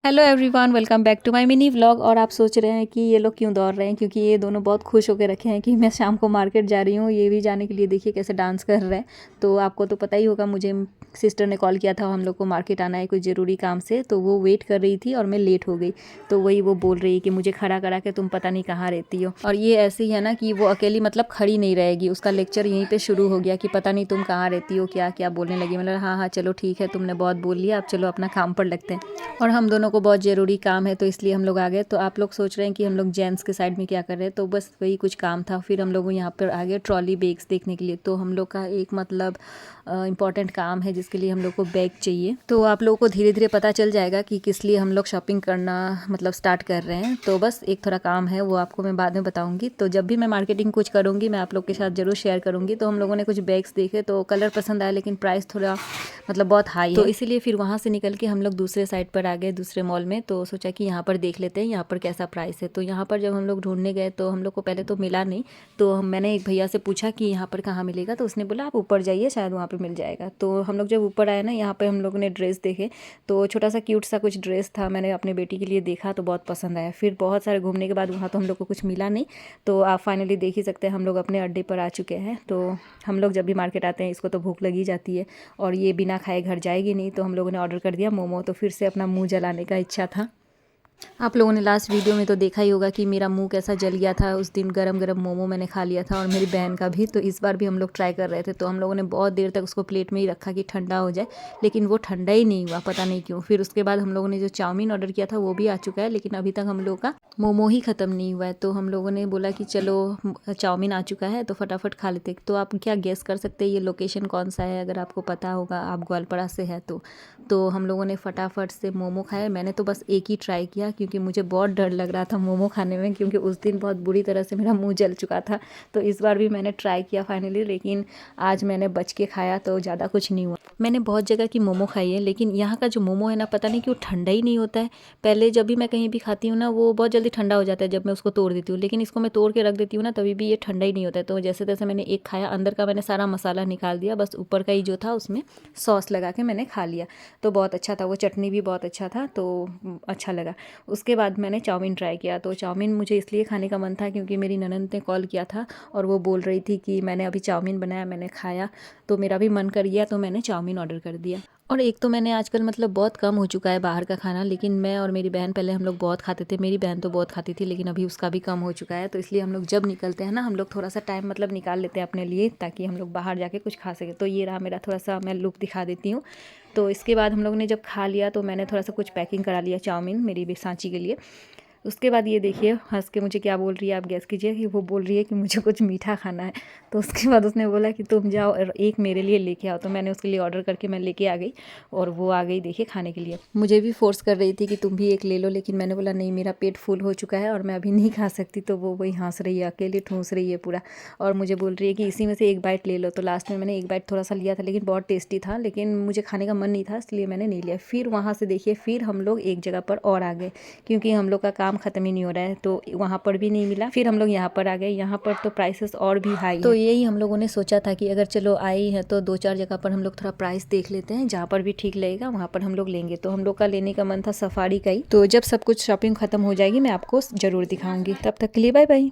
Hello everyone, welcome back to my mini vlog. और आप सोच रहे हैं कि ये लोग क्यों दौड़ रहे हैं, क्योंकि ये दोनों बहुत खुश होकर रखे हैं कि मैं शाम को मार्केट जा रही हूँ। ये भी जाने के लिए देखिए कैसे डांस कर रहे हैं। तो आपको तो पता ही होगा, मुझे सिस्टर ने कॉल किया था, हम लोग को मार्केट आना है कुछ ज़रूरी काम से, तो वो वेट कर रही थी और मैं लेट हो गई। तो वही वो बोल रही कि मुझे खड़ा करा के तुम पता नहीं कहाँ रहती हो। और ये ऐसे ही है ना कि वो अकेली मतलब खड़ी नहीं रहेगी, उसका लेक्चर यहीं पर शुरू हो गया कि पता नहीं तुम कहाँ रहती हो, क्या क्या बोलने लगी। मतलब हाँ हाँ चलो ठीक है, तुमने बहुत बोल लिया, अब चलो अपना काम पर लगते हैं। और हम दोनों को बहुत ज़रूरी काम है तो इसलिए हम लोग आ गए। तो आप लोग सोच रहे हैं कि हम लोग जेंट्स के साइड में क्या कर रहे हैं, तो बस वही कुछ काम था। फिर हम लोग यहाँ पर आ गए ट्रॉली बैग्स देखने के लिए। तो हम लोग का एक मतलब इम्पॉर्टेंट काम है जिसके लिए हम लोग को बैग चाहिए। तो आप लोगों को धीरे धीरे पता चल जाएगा कि किस लिए हम लोग शॉपिंग करना मतलब स्टार्ट कर रहे हैं। तो बस एक थोड़ा काम है, वो आपको मैं बाद में बताऊँगी। तो जब भी मैं मार्केटिंग कुछ करूँगी मैं आप लोग के साथ ज़रूर शेयर करूँगी। तो हम लोगों ने कुछ बैग्स देखे तो कलर पसंद आया, लेकिन प्राइस थोड़ा मतलब बहुत हाई है। तो इसीलिए फिर वहाँ से निकल के हम लोग दूसरे साइड पर आ गए, दूसरे मॉल में। तो सोचा कि यहाँ पर देख लेते हैं यहाँ पर कैसा प्राइस है। तो यहाँ पर जब हम लोग ढूंढने गए तो हम लोग को पहले तो मिला नहीं। तो मैंने एक भैया से पूछा कि यहाँ पर कहाँ मिलेगा, तो उसने बोला आप ऊपर जाइए, शायद वहाँ पर मिल जाएगा। तो हम लोग जब ऊपर आए ना, यहाँ पर हम लोगों ने ड्रेस देखे। तो छोटा सा क्यूट सा कुछ ड्रेस था, मैंने अपने बेटी के लिए देखा तो बहुत पसंद आया। फिर बहुत सारे घूमने के बाद वहाँ तो हम लोग को कुछ मिला नहीं। तो आप फाइनली देख ही सकते हैं, हम लोग अपने अड्डे पर आ चुके हैं। तो हम लोग जब भी मार्केट आते हैं इसको तो भूख लगी जाती है, और ये बिना खाए घर जाएगी नहीं। तो हम लोगों ने ऑर्डर कर दिया मोमो। तो फिर से अपना मुंह जलाने का इच्छा था। आप लोगों ने लास्ट वीडियो में तो देखा ही होगा कि मेरा मुंह कैसा जल गया था। उस दिन गरम गरम मोमो मैंने खा लिया था, और मेरी बहन का भी। तो इस बार भी हम लोग ट्राई कर रहे थे। तो हम लोगों ने बहुत देर तक उसको प्लेट में ही रखा कि ठंडा हो जाए, लेकिन वो ठंडा ही नहीं हुआ, पता नहीं क्यों। फिर उसके बाद हम लोगों ने जो चाउमीन ऑर्डर किया था वो भी आ चुका है, लेकिन अभी तक हम लोगों का मोमो ही ख़त्म नहीं हुआ है। तो हम लोगों ने बोला कि चलो चाउमीन आ चुका है तो फटाफट खा लेते। तो आप क्या गेस कर सकते हैं ये लोकेशन कौन सा है, अगर आपको पता होगा, आप ग्वालपाड़ा से है तो हम लोगों ने फटाफट से मोमो खाए। मैंने तो बस एक ही ट्राई किया, क्योंकि मुझे बहुत डर लग रहा था मोमो खाने में, क्योंकि उस दिन बहुत बुरी तरह से मेरा मुंह जल चुका था। तो इस बार भी मैंने ट्राई किया फाइनली, लेकिन आज मैंने बच के खाया तो ज़्यादा कुछ नहीं हुआ। मैंने बहुत जगह की मोमो खाई है, लेकिन यहाँ का जो मोमो है ना, पता नहीं क्यों ठंडा ही नहीं होता है। पहले जब भी मैं कहीं भी खाती हूँ ना, वो बहुत जल्दी ठंडा हो जाता है जब मैं उसको तोड़ देती हूँ, लेकिन इसको मैं तोड़ के रख देती हूँ ना, तभी भी ये ठंडा ही नहीं होता है। तो जैसे तैसे मैंने एक खाया, अंदर का मैंने सारा मसाला निकाल दिया, बस ऊपर का ही जो था उसमें सॉस लगा के मैंने खा लिया। तो बहुत अच्छा था, वो चटनी भी बहुत अच्छा था, तो अच्छा लगा। उसके बाद मैंने चाउमीन ट्राई किया। तो चाउमीन मुझे इसलिए खाने का मन था क्योंकि मेरी ननद ने कॉल किया था, और वो बोल रही थी कि मैंने अभी चाउमीन बनाया, मैंने खाया, तो मेरा भी मन कर गया, तो मैंने चाउमीन ऑर्डर कर दिया। और एक तो मैंने आजकल मतलब बहुत कम हो चुका है बाहर का खाना, लेकिन मैं और मेरी बहन पहले हम लोग बहुत खाते थे। मेरी बहन तो बहुत खाती थी, लेकिन अभी उसका भी कम हो चुका है। तो इसलिए हम लोग जब निकलते हैं ना, हम लोग थोड़ा सा टाइम मतलब निकाल लेते हैं अपने लिए, ताकि हम लोग बाहर जाके कुछ खा सकें। तो ये रहा मेरा थोड़ा सा, मैं लुक दिखा देती हूँ। तो इसके बाद हम लोग ने जब खा लिया तो मैंने थोड़ा सा कुछ पैकिंग करा लिया चाउमीन मेरी भी सांची के लिए। उसके बाद ये देखिए हंस के मुझे क्या बोल रही है, आप गैस कीजिए। कि वो बोल रही है कि मुझे कुछ मीठा खाना है। तो उसके बाद उसने बोला कि तुम जाओ और एक मेरे लिए लेके आओ। तो मैंने उसके लिए ऑर्डर करके मैं लेके आ गई, और वो आ गई देखिए खाने के लिए। मुझे भी फोर्स कर रही थी कि तुम भी एक ले लो, लेकिन मैंने बोला नहीं, मेरा पेट फुल हो चुका है और मैं अभी नहीं खा सकती। तो वो वही हंस रही है, अकेले ठूस रही है पूरा, और मुझे बोल रही है कि इसी में से एक बाइट ले लो। तो लास्ट में मैंने एक बाइट थोड़ा सा लिया था, लेकिन बहुत टेस्टी था, लेकिन मुझे खाने का मन नहीं था, इसलिए मैंने नहीं लिया। फिर वहाँ से देखिए फिर हम लोग एक जगह पर और आ गए, क्योंकि हम लोग का काम ख़त्म ही नहीं हो रहा है। तो वहाँ पर भी नहीं मिला, फिर हम लोग यहाँ पर आ गए। यहाँ पर तो प्राइसेस और भी हाई। तो यही हम लोगों ने सोचा था कि अगर चलो आई है तो 2-4 जगह पर हम लोग थोड़ा प्राइस देख लेते हैं, जहाँ पर भी ठीक लगेगा वहाँ पर हम लोग लेंगे। तो हम लोग का लेने का मन था सफारी का ही। तो जब सब कुछ शॉपिंग खत्म हो जाएगी मैं आपको ज़रूर दिखाऊंगी। तब तक के लिए बाय बाय।